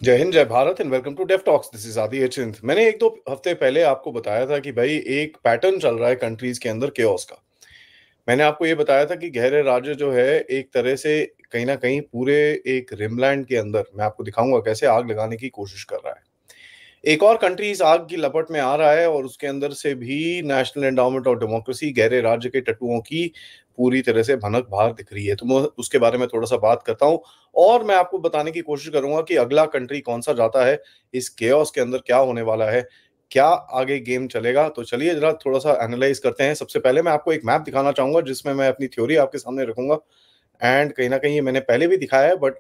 जय हिंद, जय Bharat and welcome to Dev Talks. This is Adi Chint. मैंने एक दो हफ्ते पहले आपको बताया था कि भाई एक पैटर्न चल रहा है कंट्रीज के अंदर केओस का। मैंने आपको ये बताया था कि गहरे राज्य जो है एक तरह से कहीं ना कहीं पूरे एक रिमलैंड के अंदर मैं आपको दिखाऊंगा कैसे आग लगाने की कोशिश कर रहा है। एक और कंट्री इस आग की लपट में आ रहा है और उसके अंदर से भी नेशनल एंडाउमेंट ऑफ डेमोक्रेसी गहरे राज्य के टट्टुओं की पूरी तरह से भनक बाहर दिख रही है। तो मैं उसके बारे में थोड़ा सा बात करता हूँ और मैं आपको बताने की कोशिश करूंगा कि अगला कंट्री कौन सा जाता है, इस केओस के अंदर क्या होने वाला है, क्या आगे गेम चलेगा। तो चलिए जरा थोड़ा सा एनालाइज करते हैं। सबसे पहले मैं आपको एक मैप दिखाना चाहूंगा जिसमें मैं अपनी थ्योरी आपके सामने रखूंगा। एंड कहीं ना कहीं ये मैंने पहले भी दिखाया है, but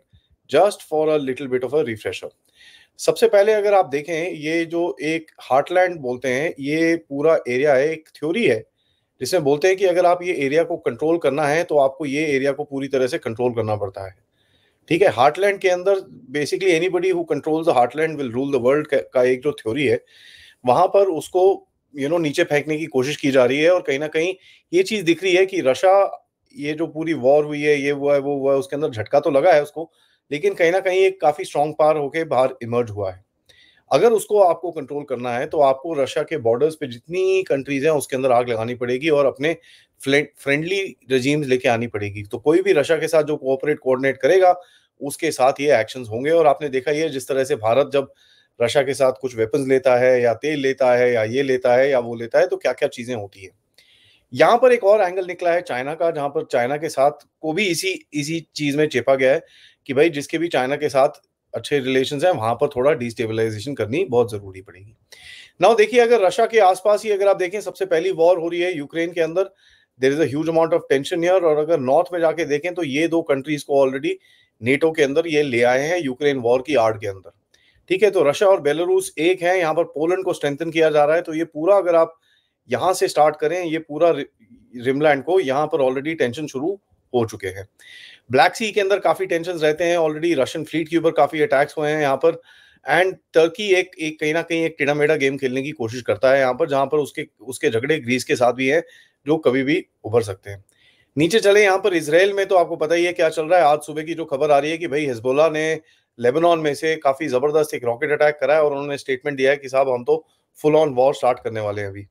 just for a little bit of a refresher. सबसे पहले अगर आप देखें, ये जो एक हार्टलैंड बोलते हैं, ये पूरा एरिया है, एक थ्योरी है जिसमें बोलते हैं कि अगर आप ये एरिया को कंट्रोल करना है तो आपको ये एरिया को पूरी तरह से कंट्रोल करना पड़ता है। ठीक है, हार्टलैंड के अंदर basically anybody who controls the heartland will rule the world का एक जो थ्योरी है, वहां पर उसको नीचे फेंकने की कोशिश की जा रही है। और कहीं ना कहीं ये चीज दिख रही है कि रशिया, ये जो पूरी वॉर हुई है, ये हुआ है वो हुआ है, उसके अंदर झटका तो लगा है उसको, लेकिन कहीं ना कहीं एक काफी स्ट्रांग पावर होके बाहर इमर्ज हुआ है। अगर उसको आपको कंट्रोल करना है तो आपको रशिया के बॉर्डर्स पे जितनी कंट्रीज हैं उसके अंदर आग लगानी पड़ेगी और अपने फ्रेंडली रेजीम्स लेके आनी पड़ेगी। तो कोई भी रशिया के साथ जो कोऑपरेट कोऑर्डिनेट करेगा उसके साथ ये एक्शंस होंगे। और आपने देखा ही है जिस तरह से भारत जब रशिया के साथ कुछ वेपन्स लेता है या तेल लेता है या ये लेता है या वो लेता है तो क्या क्या चीजें होती है। यहाँ पर एक और एंगल निकला है चाइना का, जहां पर चाइना के साथ को भी इसी इसी चीज में चेपा गया है कि भाई जिसके भी चाइना के साथ अच्छे रिलेशंस हैं वहां पर थोड़ा डिस्टेबलाइजेशन करनी बहुत जरूरी पड़ेगी। नाउ देखिए, अगर रशिया के आसपास ही अगर आप देखें, सबसे पहली वॉर हो रही है यूक्रेन के अंदर। There is a huge amount of tension here. और अगर नॉर्थ में जाके देखें तो ये दो कंट्रीज को ऑलरेडी नेटो के अंदर ये ले आए हैं यूक्रेन वॉर की आड़ के अंदर। ठीक है, तो रशिया और बेलारूस एक है, यहाँ पर पोलैंड को स्ट्रेंथन किया जा रहा है। तो ये पूरा अगर आप यहाँ से स्टार्ट करें, ये पूरा रिमलैंड को यहाँ पर ऑलरेडी टेंशन शुरू हो चुके हैं। ब्लैक सी के अंदर काफी टेंशन रहते हैं, ऑलरेडी रशियन फ्लीट के ऊपर काफी अटैक्स हुए हैं यहाँ पर। एंड टर्की एक एक कहीं ना कहीं एक टेढ़ा मेढ़ा गेम खेलने की कोशिश करता है यहाँ पर, जहां पर उसके उसके झगड़े ग्रीस के साथ भी हैं जो कभी भी उभर सकते हैं। नीचे चले यहाँ पर इसराइल में, तो आपको पता ही है क्या चल रहा है। आज सुबह की जो खबर आ रही है कि भाई हिजबुल्लाह ने लेबनान में से काफी जबरदस्त एक रॉकेट अटैक करा है और उन्होंने स्टेटमेंट दिया है कि साहब हम तो फुल ऑन वॉर स्टार्ट करने वाले हैं अभी।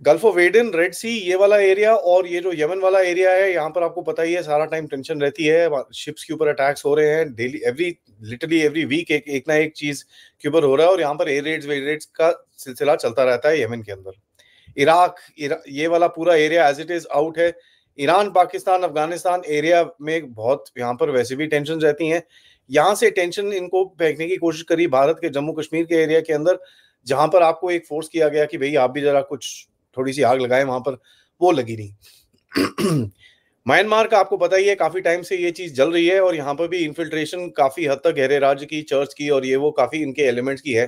गल्फ ऑफ एडन, रेड सी, ये वाला एरिया और ये जो यमन वाला एरिया है, यहाँ पर आपको पता ही है सारा टाइम टेंशन रहती है। शिप्स के ऊपर अटैक्स हो रहे हैं डेली, लिटरली एवरी वीक एक ना एक चीज के ऊपर हो रहा है। और यहाँ पर एयर रेड्स वेयर रेड्स का सिलसिला चलता रहता है यमन के अंदर। इराक, ये वाला पूरा area as it is out है। ईरान, पाकिस्तान, अफगानिस्तान एरिया में बहुत यहाँ पर वैसे भी टेंशन रहती हैं। यहाँ से टेंशन इनको फेंकने की कोशिश करी भारत के जम्मू कश्मीर के एरिया के अंदर, जहां पर आपको एक फोर्स किया गया कि भाई आप भी जरा कुछ थोड़ी सी आग लगाए वहां पर, वो लगी नहीं। म्यांमार का आपको पता ही है काफी टाइम से ये चीज जल रही है और यहाँ पर भी इन्फिल्ट्रेशन काफी हद तक गहरे राज्य की, चर्च की और ये वो काफी इनके एलिमेंट्स की है।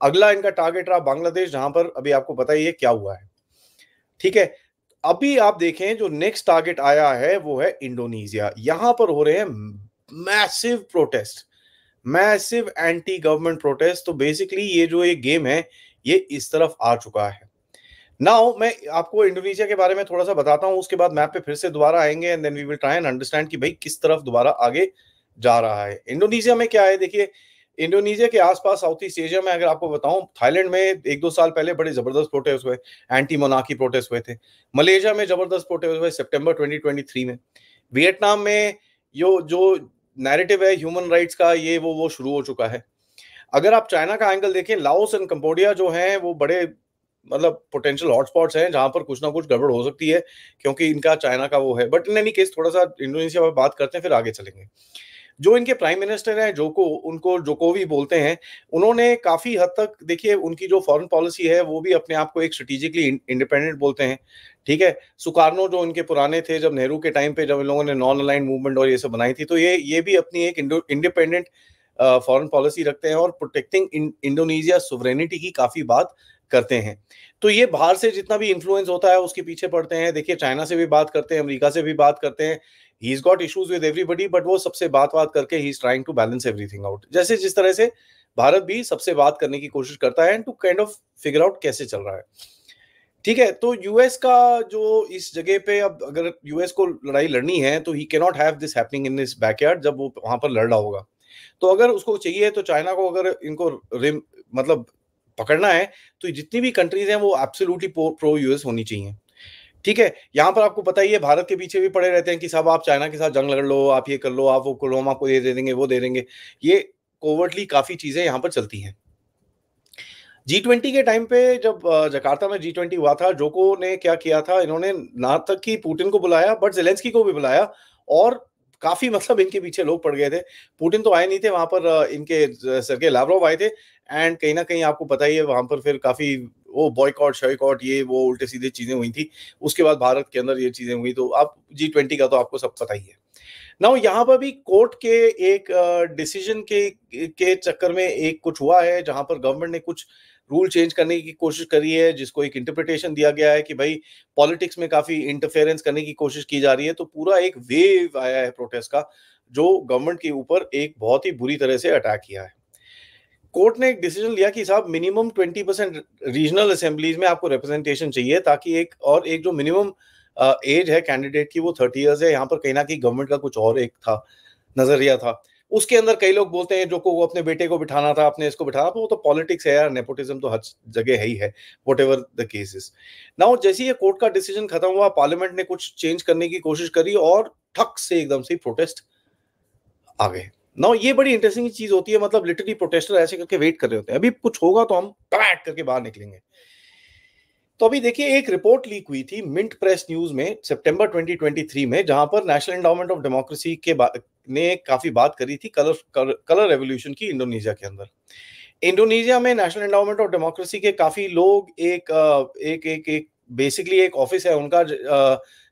अगला इनका टारगेट रहा बांग्लादेश, जहां पर अभी आपको पता ही है क्या हुआ है। ठीक है, अभी आप देखें जो नेक्स्ट टारगेट आया है वो है इंडोनेशिया। यहां पर हो रहे हैं massive protest, massive anti government protest. तो बेसिकली ये जो एक गेम है ये इस तरफ आ चुका है। नाउ मैं आपको इंडोनेशिया के बारे में थोड़ा सा बताता हूं, उसके बाद मैप पे फिर से दोबारा आएंगे and then we will try and understand कि भाई किस तरफ दोबारा आगे जा रहा है। इंडोनेशिया में क्या है, देखिए इंडोनेशिया के आसपास साउथ ईस्ट एशिया में अगर आपको बताऊं, थाईलैंड में एक दो साल पहले बड़े जबरदस्त प्रोटेस्ट हुए, एंटी मोनार्की प्रोटेस्ट हुए थे। मलेशिया में जबरदस्त प्रोटेस्ट हुए सितंबर 2023 में। वियतनाम में यो जो नैरेटिव है ह्यूमन राइट्स का, ये वो शुरू हो चुका है। अगर आप चाइना का एंगल देखें, लाओस एंड कंबोडिया जो हैं वो बड़े मतलब पोटेंशियल हॉटस्पॉट्स हैं जहां पर कुछ ना कुछ गड़बड़ हो सकती है, क्योंकि इनका चाइना का वो है। बट इन एनी केस थोड़ा सा इंडोनेशिया पर बात करते हैं फिर आगे चलेंगे। जो इनके प्राइम मिनिस्टर हैं, उनको जोकोवी बोलते हैं, उन्होंने काफी हद तक, देखिए उनकी जो फॉरेन पॉलिसी है वो भी अपने आप को एक स्ट्रेटेजिकली इंडिपेंडेंट बोलते हैं। ठीक है, सुकार्नो जो इनके पुराने थे, जब नेहरू के टाइम पे जब इन लोगों ने नॉन अलाइंड मूवमेंट और ये सब बनाई थी, तो ये भी अपनी एक इंडिपेंडेंट फॉरेन पॉलिसी रखते हैं और प्रोटेक्टिंग इंडोनेशिया सोवरेनिटी की काफी बात करते हैं। तो ये बाहर से जितना भी इन्फ्लुएंस होता है उसके पीछे पड़ते हैं। देखिए चाइना से भी बात करते हैं, अमेरिका से भी बात करते हैं। He is got issues with everybody, but वो सबसे बात करके he is trying to balance everything out, जैसे जिस तरह से भारत भी सबसे बात करने की कोशिश करता है and to kind of figure out कैसे चल रहा है। ठीक है, तो यूएस का जो इस जगह पे, अब अगर यूएस को लड़ाई लड़नी है तो he can not have this happening in this backyard, जब वो वहां पर लड़ रहा होगा। तो अगर उसको चाहिए तो चाइना को अगर इनको मतलब पकड़ना है तो जितनी भी कंट्रीज हैं वो एब्सोल्युटली प्रो यूएस होनी चाहिए। ठीक है, यहाँ पर आपको पता ही है भारत के पीछे भी पड़े रहते हैं कि साहब आप चाइना के साथ जंग लड़ लो, आप ये कर लो, आप वो कर लो, हम आपको ये दे देंगे, वो दे देंगे। ये कोवर्टली काफी चीजें यहाँ पर चलती हैं। G20 के टाइम पे जब जकार्ता में G20 हुआ था, जोको ने क्या किया था, इन्होंने ना तक कि पुतिन को बुलाया बट ज़ेलेंस्की को भी बुलाया और काफ़ी मतलब इनके पीछे लोग पड़ गए थे। पुतिन तो आए नहीं थे वहाँ पर, इनके सर्गेई लाव्रोव आए थे एंड कहीं न कहीं आपको पता ही है वहाँ पर फिर काफ़ी वो बॉयकॉट, शॉयकॉट ये वो उल्टे-सीधे चीज़ें हुई थी। उसके बाद भारत के अंदर ये चीज़ें हुई तो अब G20 का तो आपको सब पता ही है। नाउ यहाँ पर भी कोर्ट के एक डिसीजन के चक्कर में एक कुछ हुआ है जहाँ पर गवर्नमेंट ने कुछ रूल चेंज करने की कोशिश करी है, जिसको एक इंटरप्रिटेशन दिया गया है कि भाई पॉलिटिक्स में काफी इंटरफेरेंस करने की कोशिश की जा रही है। तो पूरा एक वेव आया है प्रोटेस्ट का, जो गवर्नमेंट के ऊपर एक बहुत ही बुरी तरह से अटैक किया है। कोर्ट ने एक डिसीजन लिया कि साहब मिनिमम 20% रीजनल असेंबलीज में आपको रिप्रेजेंटेशन चाहिए, ताकि एक जो मिनिमम एज है कैंडिडेट की वो 30 ईयर्स है। यहाँ पर कहीं ना कहीं गवर्नमेंट का कुछ और एक था, नजरिया था। उसके अंदर कई लोग बोलते हैं जो को अपने बेटे को बिठाना था, अपने इसको बिठाना था, वो तो पॉलिटिक्स है यार, नेपोटिज्म तो हर जगह है ही है, whatever the case is. Now जैसे ये कोर्ट का डिसीजन खत्म हुआ, पार्लियामेंट ने कुछ चेंज करने की कोशिश करी और ठक से एकदम से प्रोटेस्ट आ गए। नाउ ये बड़ी इंटरेस्टिंग चीज होती है, मतलब लिटरली प्रोटेस्टर ऐसे करके वेट कर रहे होते हैं, अभी कुछ होगा तो हम पैक करके बाहर निकलेंगे। तो अभी देखिए एक रिपोर्ट लीक हुई थी मिंट प्रेस न्यूज में सितंबर 2023 में, जहां पर नेशनल एंडाउमेंट ऑफ डेमोक्रेसी के ने काफी बात करी थी कलर रेवोल्यूशन की इंडोनेशिया के अंदर। इंडोनेशिया में नेशनल एंडाउमेंट ऑफ डेमोक्रेसी के काफी लोग एक बेसिकली एक ऑफिस है उनका,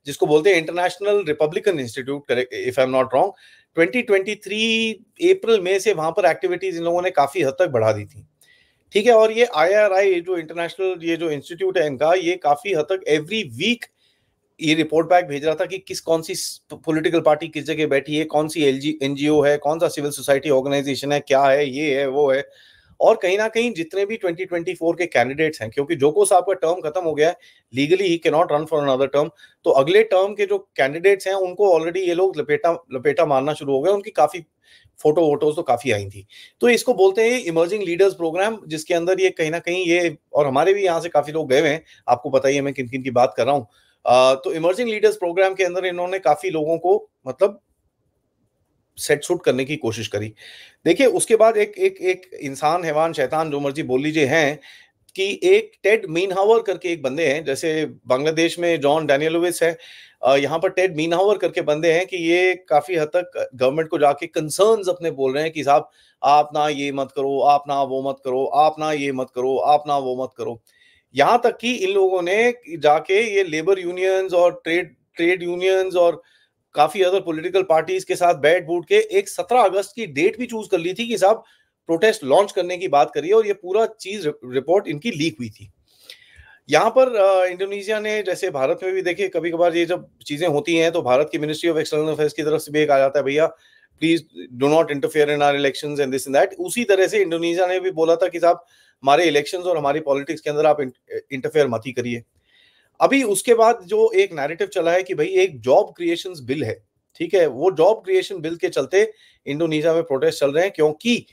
जिसको बोलते हैं international Republican institute, if I am not wrong. 2023 अप्रैल में से वहां पर एक्टिविटीज इन लोगों ने काफी हद तक बढ़ा दी थी। ठीक है, और ये IRI जो इंटरनेशनल ये जो इंस्टीट्यूट है इनका, ये काफी हद तक एवरी वीक ये रिपोर्ट बैक भेज रहा था कि कौन सी पॉलिटिकल पार्टी किस जगह बैठी है, कौन सी NGO है, कौन सा सिविल सोसाइटी ऑर्गेनाइजेशन है, क्या है, ये है, वो है। और कहीं ना कहीं जितने भी 2024 के कैंडिडेट्स हैं, क्योंकि जोको साहब का टर्म खत्म हो गया है, legally he can not run for another term, तो अगले टर्म के जो कैंडिडेट्स हैं उनको ऑलरेडी ये लोग लपेटा मारना शुरू हो गए। उनकी काफी फोटो वोटोज तो काफी आई थी। तो इसको बोलते हैं इमर्जिंग लीडर्स प्रोग्राम, जिसके अंदर ये कहीं ना कहीं ये, और हमारे भी यहाँ से काफी लोग गए हुए हैं, आपको पता ही है मैं किन किन की बात कर रहा हूँ। तो इमर्जिंग लीडर्स प्रोग्राम के अंदर इन्होंने काफी लोगों को मतलब सेट शूट करने की कोशिश करी। देखिए उसके बाद एक एक एक इंसान, हैवान, शैतान, जो मर्जी बोल लीजिए, हैं कि एक टेड मीनहावर करके एक बंदे हैं, जैसे बांग्लादेश में जॉन डैनियलोविस है, यहाँ पर टेड मीनहावर करके बंदे हैं कि ये काफी हद तक गवर्नमेंट को जाके कंसर्न्स अपने बोल रहे हैं कि साहब आप ना ये मत करो, आप ना वो मत करो, आप ना ये मत करो, आप ना वो मत करो। यहाँ तक कि इन लोगों ने जाके ये लेबर यूनियंस और ट्रेड ट्रेड यूनियंस और काफी अदर पॉलिटिकल पार्टीज के साथ बैठ बूट के एक 17 अगस्त की डेट भी चूज कर ली थी कि साहब प्रोटेस्ट लॉन्च करने की बात करी है, और ये पूरा चीज रिपोर्ट इनकी लीक हुई थी। यहाँ पर इंडोनेशिया ने, जैसे भारत में भी देखिए कभी कभार ये जब चीजें होती हैं तो भारत की मिनिस्ट्री ऑफ एक्सटर्नल अफेयर्स की तरफ से भी एक आ जाता है, भैया please do not interfere in our elections and this and that. उसी तरह से इंडोनेशिया ने भी बोला था कि साहब हमारे इलेक्शंस और हमारी पॉलिटिक्स के अंदर आप इंटरफेयर मत ही करिए। अभी उसके बाद जो एक नैरेटिव चला है कि भाई एक जॉब क्रिएशन बिल है, ठीक है, वो जॉब क्रिएशन बिल के चलते इंडोनेशिया में प्रोटेस्ट चल रहे हैं, क्योंकि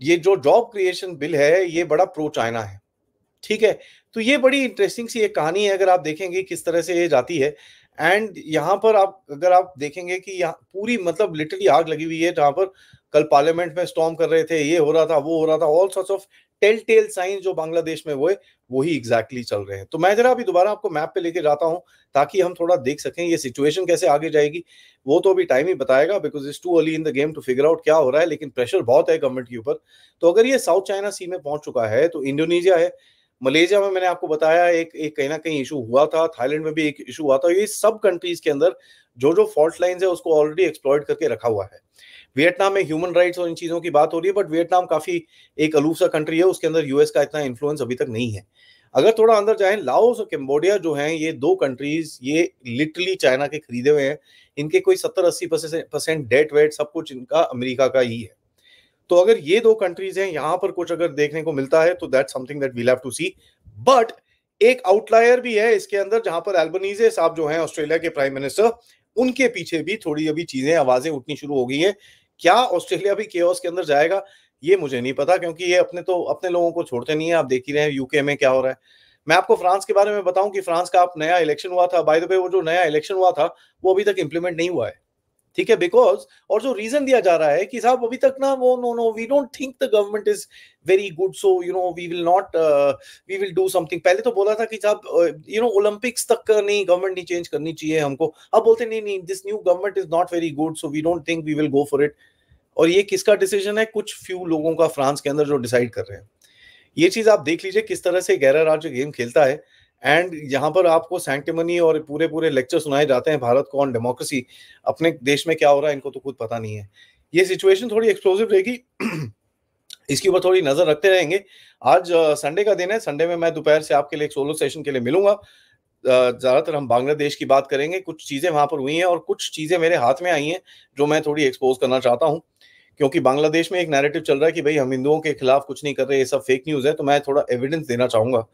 ये जो जॉब क्रिएशन बिल है ये बड़ा प्रो चाइना है। ठीक है, तो ये बड़ी इंटरेस्टिंग सी एक कहानी है, अगर आप देखेंगे किस तरह से ये जाती है। एंड यहाँ पर अगर आप देखेंगे कि यहाँ पूरी मतलब लिटरली आग लगी हुई है, जहां पर कल पार्लियामेंट में स्टॉर्म कर रहे थे, ये हो रहा था, वो हो रहा था, all sorts of tell sign जो बांग्लादेश में हुए वही एग्जैक्टली चल रहे हैं। तो मैं जरा अभी दोबारा आपको मैप पे लेके जाता हूं, ताकि हम थोड़ा देख सकें ये सिचुएशन कैसे आगे जाएगी। वो तो अभी टाइम ही बताएगा, because it's too early in the game to figure out क्या हो रहा है, लेकिन प्रेशर बहुत है गवर्नमेंट के ऊपर। तो अगर ये साउथ चाइना सी में पहुंच चुका है तो इंडोनेशिया है, मलेशिया में मैंने आपको बताया एक कहीं ना कहीं इशू हुआ था, थाईलैंड में भी एक इशू हुआ था। ये सब कंट्रीज के अंदर जो फॉल्ट लाइंस है उसको ऑलरेडी एक्सप्लॉइट करके रखा हुआ है। वियतनाम में ह्यूमन राइट्स और इन चीजों की बात हो रही है, बट वियतनाम काफी एक अलूफ सा कंट्री है, उसके अंदर यूएस का इतना इन्फ्लुएंस अभी तक नहीं है। अगर थोड़ा अंदर जाएं, लाओस और कैम्बोडिया जो हैं, ये दो कंट्रीज ये लिटरली चाइना के खरीदे हुए हैं। इनके कोई 70-80% डेट वेट सब कुछ इनका अमेरिका का ही है। तो अगर ये दो कंट्रीज हैं, यहां पर कुछ अगर देखने को मिलता है तो that's something that we'll have to see. But एक आउटलायर भी है इसके अंदर, जहां पर एल्बनीजे साहब जो हैं ऑस्ट्रेलिया के प्राइम मिनिस्टर, उनके पीछे भी थोड़ी अभी चीजें, आवाजें उठनी शुरू हो गई हैं क्या ऑस्ट्रेलिया भी केओस के अंदर जाएगा? ये मुझे नहीं पता, क्योंकि ये अपने लोगों को छोड़ते नहीं है। आप देख ही रहे हैं यूके में क्या हो रहा है। मैं आपको फ्रांस के बारे में बताऊं कि फ्रांस का आप नया इलेक्शन हुआ था, बाय द वे वो जो नया इलेक्शन हुआ था वो अभी तक इंप्लीमेंट नहीं हुआ है, ठीक है, बिकॉज और जो रीजन दिया जा रहा है कि साहब अभी तक ना वो no no we don't think the government is very good, so you know we will not we will do something. पहले तो बोला था कि साहब यू नो ओलंपिक्स तक का नहीं, गवर्नमेंट नहीं चेंज करनी चाहिए हमको। अब बोलते नहीं नहीं, this new government is not very good, so we don't think we will go for it. और ये किसका डिसीजन है? कुछ फ्यू लोगों का फ्रांस के अंदर जो डिसाइड कर रहे हैं। ये चीज आप देख लीजिए किस तरह से गहरा राज्य गेम खेलता है। एंड यहाँ पर आपको सैंक्टिमनी और पूरे पूरे लेक्चर सुनाए जाते हैं भारत को ऑन डेमोक्रेसी। अपने देश में क्या हो रहा है इनको तो खुद पता नहीं है। ये सिचुएशन थोड़ी एक्सप्लोसिव रहेगी। इसके ऊपर थोड़ी नजर रखते रहेंगे। आज संडे का दिन है, संडे में मैं दोपहर से आपके लिए एक सोलो सेशन के लिए मिलूंगा। ज्यादातर हम बांग्लादेश की बात करेंगे। कुछ चीजें वहां पर हुई हैं और कुछ चीजें मेरे हाथ में आई हैं जो मैं थोड़ी एक्सपोज करना चाहता हूं, क्योंकि बांग्लादेश में एक नैरेटिव चल रहा है कि भाई हम हिंदुओं के खिलाफ कुछ नहीं कर रहे, ये सब फेक न्यूज है। तो मैं थोड़ा एविडेंस देना चाहूंगा।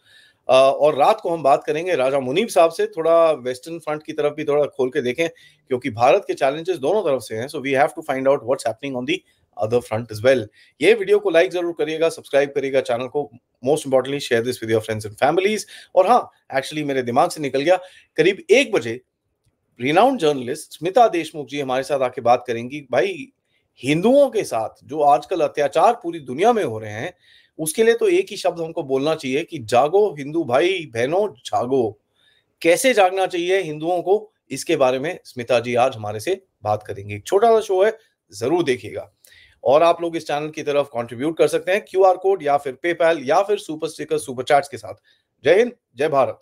और रात को हम बात करेंगे राजा मुनीब साहब से, थोड़ा वेस्टर्न फ्रंट की तरफ भी थोड़ा खोल के देखें, क्योंकि भारत के चैलेंजेस दोनों तरफ से हैं। So we have to find out what's happening on the other front as well. ये वीडियो को लाइक जरूर करिएगा, सब्सक्राइब करिएगा चैनल को। Most importantly share this with your friends and families. और हाँ, एक्चुअली मेरे दिमाग से निकल गया, करीब 1 बजे रिनाउंड जर्नलिस्ट स्मिता देशमुख जी हमारे साथ आके बात करेंगी। भाई, हिंदुओं के साथ जो आजकल अत्याचार पूरी दुनिया में हो रहे हैं, उसके लिए तो एक ही शब्द हमको बोलना चाहिए कि जागो हिंदू भाई बहनों, जागो। कैसे जागना चाहिए हिंदुओं को, इसके बारे में स्मिता जी आज हमारे से बात करेंगे। एक छोटा सा शो है, जरूर देखिएगा। और आप लोग इस चैनल की तरफ कंट्रीब्यूट कर सकते हैं क्यूआर कोड या फिर पेपैल या फिर सुपर स्टिकर सुपर चैट्स के साथ। जय हिंद, जय भारत।